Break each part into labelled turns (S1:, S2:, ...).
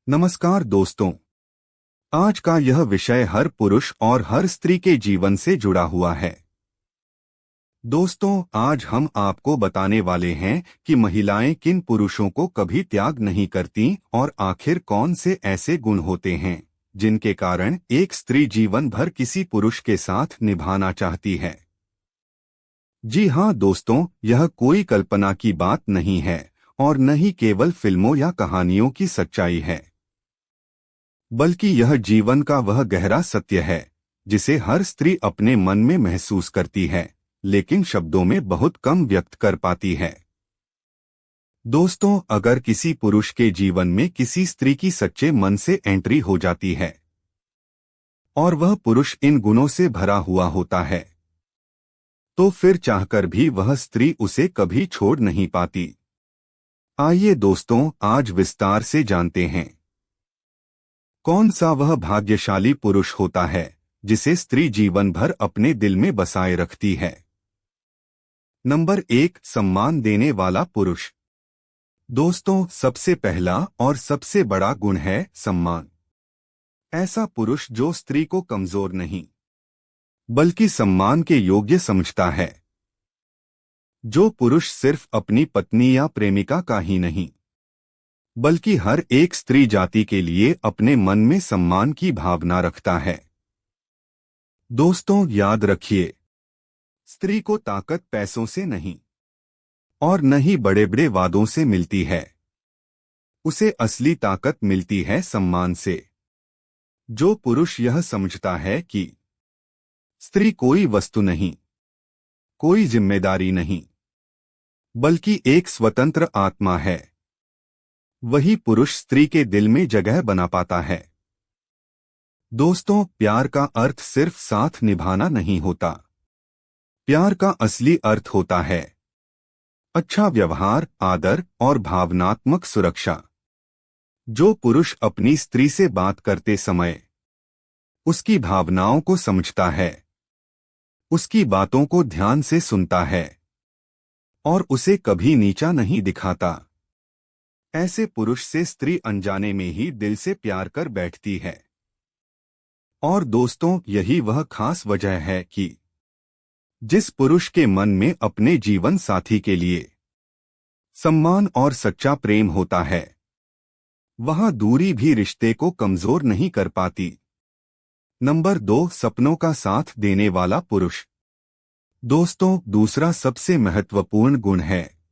S1: नमस्कार दोस्तों। आज का यह विषय हर पुरुष और हर स्त्री के जीवन से जुड़ा हुआ है। दोस्तों, आज हम आपको बताने वाले हैं कि महिलाएं किन पुरुषों को कभी त्याग नहीं करती और आखिर कौन से ऐसे गुण होते हैं जिनके कारण एक स्त्री जीवन भर किसी पुरुष के साथ निभाना चाहती है। जी हाँ दोस्तों, यह कोई कल्पना की बात नहीं है और न ही केवल फिल्मों या कहानियों की सच्चाई है, बल्कि यह जीवन का वह गहरा सत्य है जिसे हर स्त्री अपने मन में महसूस करती है, लेकिन शब्दों में बहुत कम व्यक्त कर पाती है। दोस्तों, अगर किसी पुरुष के जीवन में किसी स्त्री की सच्चे मन से एंट्री हो जाती है और वह पुरुष इन गुणों से भरा हुआ होता है, तो फिर चाहकर भी वह स्त्री उसे कभी छोड़ नहीं पाती। आइए दोस्तों, आज विस्तार से जानते हैं कौन सा वह भाग्यशाली पुरुष होता है जिसे स्त्री जीवन भर अपने दिल में बसाए रखती है। नंबर 1, सम्मान देने वाला पुरुष। दोस्तों, सबसे पहला और सबसे बड़ा गुण है सम्मान। ऐसा पुरुष जो स्त्री को कमजोर नहीं बल्कि सम्मान के योग्य समझता है। जो पुरुष सिर्फ अपनी पत्नी या प्रेमिका का ही नहीं बल्कि हर एक स्त्री जाति के लिए अपने मन में सम्मान की भावना रखता है। दोस्तों, याद रखिए, स्त्री को ताकत पैसों से नहीं और न ही बड़े बड़े वादों से मिलती है। उसे असली ताकत मिलती है सम्मान से। जो पुरुष यह समझता है कि स्त्री कोई वस्तु नहीं, कोई जिम्मेदारी नहीं, बल्कि एक स्वतंत्र आत्मा है, वही पुरुष स्त्री के दिल में जगह बना पाता है। दोस्तों, प्यार का अर्थ सिर्फ साथ निभाना नहीं होता। प्यार का असली अर्थ होता है अच्छा व्यवहार, आदर और भावनात्मक सुरक्षा। जो पुरुष अपनी स्त्री से बात करते समय उसकी भावनाओं को समझता है, उसकी बातों को ध्यान से सुनता है और उसे कभी नीचा नहीं दिखाता, ऐसे पुरुष से स्त्री अनजाने में ही दिल से प्यार कर बैठती है। और दोस्तों, यही वह खास वजह है कि जिस पुरुष के मन में अपने जीवन साथी के लिए सम्मान और सच्चा प्रेम होता है, वहां दूरी भी रिश्ते को कमजोर नहीं कर पाती। नंबर 2, सपनों का साथ देने वाला पुरुष। दोस्तों, दूसरा सबसे महत्वपूर्ण गुण है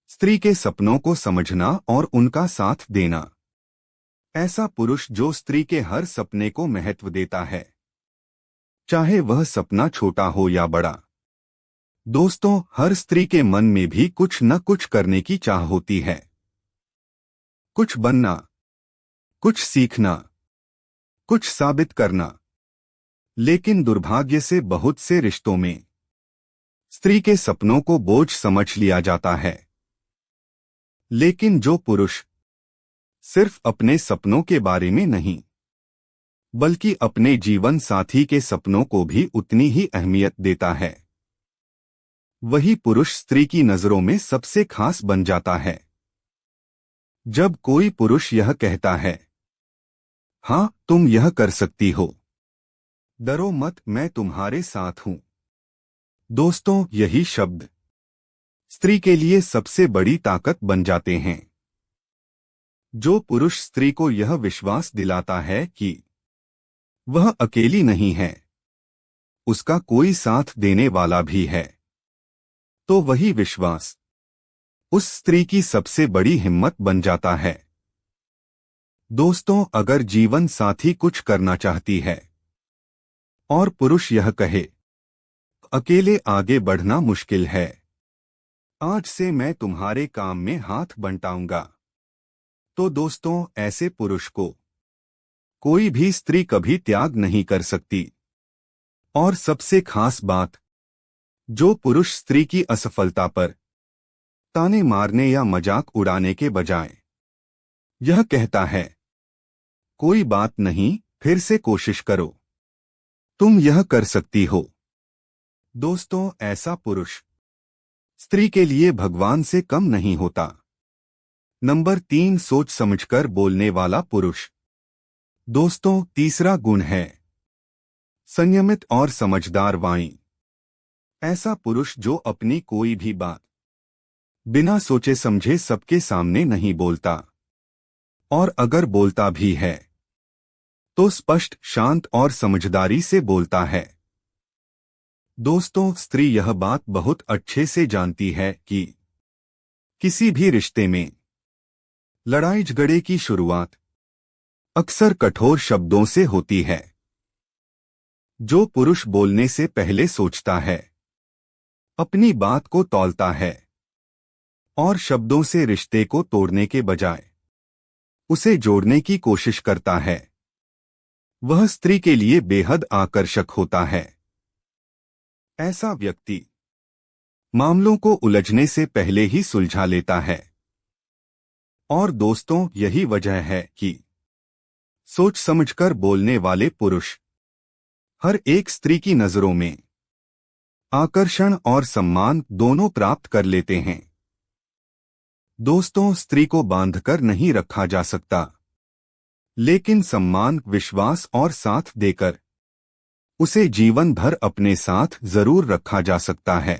S1: स्त्री के सपनों को समझना और उनका साथ देना। ऐसा पुरुष जो स्त्री के हर सपने को महत्व देता है, चाहे वह सपना छोटा हो या बड़ा। दोस्तों, हर स्त्री के मन में भी कुछ न कुछ करने की चाह होती है, कुछ बनना, कुछ सीखना, कुछ साबित करना। लेकिन दुर्भाग्य से बहुत से रिश्तों में स्त्री के सपनों को बोझ समझ लिया जाता है। लेकिन जो पुरुष सिर्फ अपने सपनों के बारे में नहीं बल्कि अपने जीवन साथी के सपनों को भी उतनी ही अहमियत देता है, वही पुरुष स्त्री की नजरों में सबसे खास बन जाता है। जब कोई पुरुष यह कहता है, हाँ तुम यह कर सकती हो, डरो मत, मैं तुम्हारे साथ हूं। दोस्तों, यही शब्द स्त्री के लिए सबसे बड़ी ताकत बन जाते हैं। जो पुरुष स्त्री को यह विश्वास दिलाता है कि वह अकेली नहीं है, उसका कोई साथ देने वाला भी है, तो वही विश्वास उस स्त्री की सबसे बड़ी हिम्मत बन जाता है। दोस्तों, अगर जीवन साथी कुछ करना चाहती है और पुरुष यह कहे, अकेले आगे बढ़ना मुश्किल है, आज से मैं तुम्हारे काम में हाथ बंटाऊंगा, तो दोस्तों, ऐसे पुरुष को कोई भी स्त्री कभी त्याग नहीं कर सकती। और सबसे खास बात, जो पुरुष स्त्री की असफलता पर ताने मारने या मजाक उड़ाने के बजाय यह कहता है, कोई बात नहीं, फिर से कोशिश करो, तुम यह कर सकती हो। दोस्तों, ऐसा पुरुष स्त्री के लिए भगवान से कम नहीं होता। नंबर 3, सोच समझकर बोलने वाला पुरुष। दोस्तों, तीसरा गुण है संयमित और समझदार वाणी। ऐसा पुरुष जो अपनी कोई भी बात बिना सोचे समझे सबके सामने नहीं बोलता, और अगर बोलता भी है तो स्पष्ट, शांत और समझदारी से बोलता है। दोस्तों, स्त्री यह बात बहुत अच्छे से जानती है कि किसी भी रिश्ते में लड़ाई झगड़े की शुरुआत अक्सर कठोर शब्दों से होती है। जो पुरुष बोलने से पहले सोचता है, अपनी बात को तौलता है और शब्दों से रिश्ते को तोड़ने के बजाय उसे जोड़ने की कोशिश करता है, वह स्त्री के लिए बेहद आकर्षक होता है। ऐसा व्यक्ति मामलों को उलझने से पहले ही सुलझा लेता है। और दोस्तों, यही वजह है कि सोच समझकर बोलने वाले पुरुष हर एक स्त्री की नजरों में आकर्षण और सम्मान दोनों प्राप्त कर लेते हैं। दोस्तों, स्त्री को बांधकर नहीं रखा जा सकता, लेकिन सम्मान, विश्वास और साथ देकर उसे जीवन भर अपने साथ जरूर रखा जा सकता है।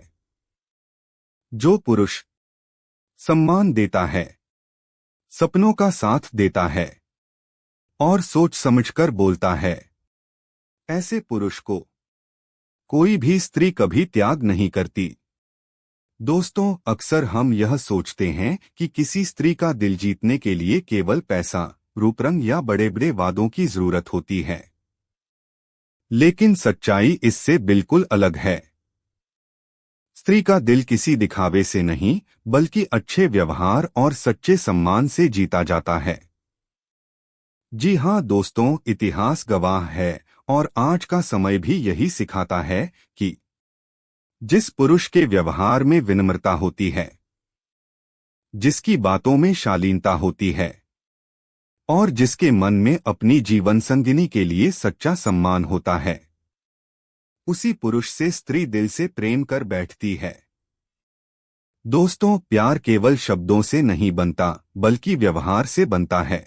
S1: जो पुरुष सम्मान देता है, सपनों का साथ देता है और सोच समझकर बोलता है, ऐसे पुरुष को कोई भी स्त्री कभी त्याग नहीं करती। दोस्तों, अक्सर हम यह सोचते हैं कि किसी स्त्री का दिल जीतने के लिए केवल पैसा, रूप रंग या बड़े बड़े वादों की जरूरत होती है, लेकिन सच्चाई इससे बिल्कुल अलग है। स्त्री का दिल किसी दिखावे से नहीं, बल्कि अच्छे व्यवहार और सच्चे सम्मान से जीता जाता है। जी हाँ दोस्तों, इतिहास गवाह है और आज का समय भी यही सिखाता है कि जिस पुरुष के व्यवहार में विनम्रता होती है, जिसकी बातों में शालीनता होती है और जिसके मन में अपनी जीवन संगिनी के लिए सच्चा सम्मान होता है, उसी पुरुष से स्त्री दिल से प्रेम कर बैठती है। दोस्तों, प्यार केवल शब्दों से नहीं बनता, बल्कि व्यवहार से बनता है।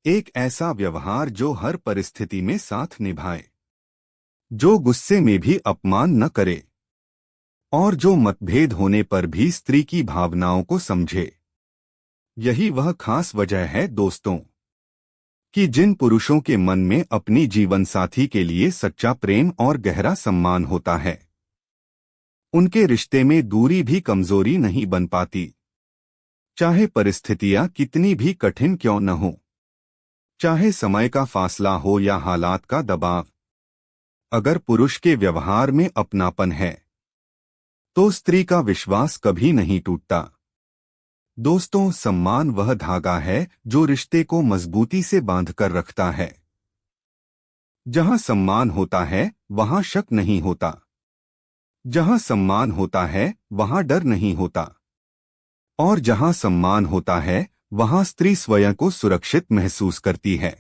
S1: एक ऐसा व्यवहार जो हर परिस्थिति में साथ निभाए, जो गुस्से में भी अपमान न करे और जो मतभेद होने पर भी स्त्री की भावनाओं को समझे। यही वह खास वजह है दोस्तों, कि जिन पुरुषों के मन में अपनी जीवन साथी के लिए सच्चा प्रेम और गहरा सम्मान होता है, उनके रिश्ते में दूरी भी कमजोरी नहीं बन पाती। चाहे परिस्थितियां कितनी भी कठिन क्यों न हो, चाहे समय का फासला हो या हालात का दबाव, अगर पुरुष के व्यवहार में अपनापन है, तो स्त्री का विश्वास कभी नहीं टूटता। दोस्तों, सम्मान वह धागा है जो रिश्ते को मजबूती से बांधकर रखता है। जहां सम्मान होता है, वहां शक नहीं होता। जहां सम्मान होता है, वहां डर नहीं होता। और जहां सम्मान होता है, वहां स्त्री स्वयं को सुरक्षित महसूस करती है।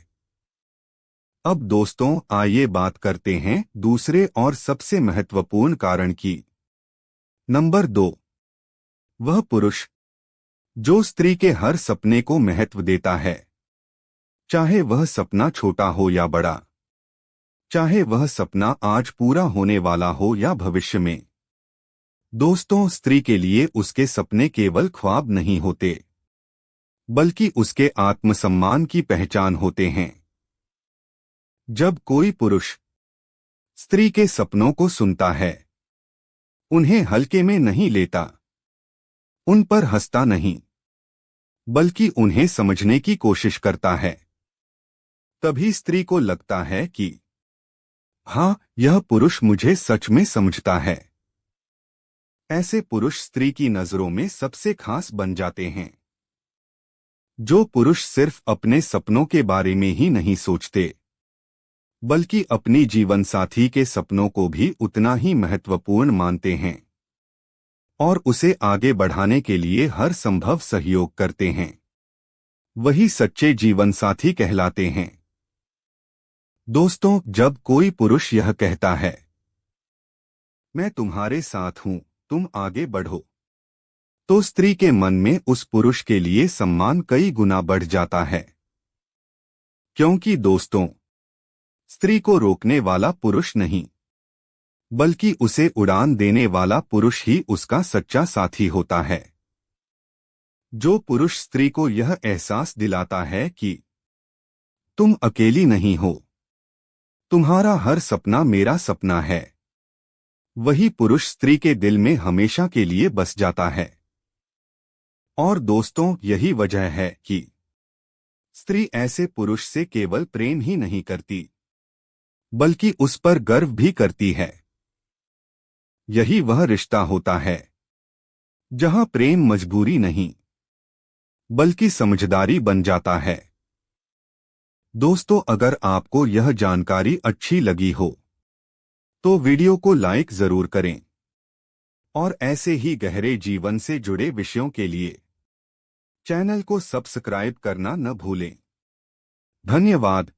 S1: अब दोस्तों, आइए बात करते हैं दूसरे और सबसे महत्वपूर्ण कारण की। नंबर 2, वह पुरुष जो स्त्री के हर सपने को महत्व देता है, चाहे वह सपना छोटा हो या बड़ा, चाहे वह सपना आज पूरा होने वाला हो या भविष्य में। दोस्तों, स्त्री के लिए उसके सपने केवल ख्वाब नहीं होते, बल्कि उसके आत्मसम्मान की पहचान होते हैं। जब कोई पुरुष स्त्री के सपनों को सुनता है, उन्हें हल्के में नहीं लेता, उन पर हंसता नहीं, बल्कि उन्हें समझने की कोशिश करता है, तभी स्त्री को लगता है कि हाँ, यह पुरुष मुझे सच में समझता है। ऐसे पुरुष स्त्री की नजरों में सबसे खास बन जाते हैं। जो पुरुष सिर्फ अपने सपनों के बारे में ही नहीं सोचते, बल्कि अपनी जीवनसाथी के सपनों को भी उतना ही महत्वपूर्ण मानते हैं और उसे आगे बढ़ाने के लिए हर संभव सहयोग करते हैं, वही सच्चे जीवनसाथी कहलाते हैं। दोस्तों, जब कोई पुरुष यह कहता है, मैं तुम्हारे साथ हूं, तुम आगे बढ़ो, तो स्त्री के मन में उस पुरुष के लिए सम्मान कई गुना बढ़ जाता है। क्योंकि दोस्तों, स्त्री को रोकने वाला पुरुष नहीं, बल्कि उसे उड़ान देने वाला पुरुष ही उसका सच्चा साथी होता है। जो पुरुष स्त्री को यह एहसास दिलाता है कि तुम अकेली नहीं हो, तुम्हारा हर सपना मेरा सपना है, वही पुरुष स्त्री के दिल में हमेशा के लिए बस जाता है। और दोस्तों, यही वजह है कि स्त्री ऐसे पुरुष से केवल प्रेम ही नहीं करती, बल्कि उस पर गर्व भी करती है। यही वह रिश्ता होता है जहां प्रेम मजबूरी नहीं, बल्कि समझदारी बन जाता है। दोस्तों, अगर आपको यह जानकारी अच्छी लगी हो तो वीडियो को लाइक जरूर करें और ऐसे ही गहरे जीवन से जुड़े विषयों के लिए चैनल को सब्सक्राइब करना न भूलें। धन्यवाद।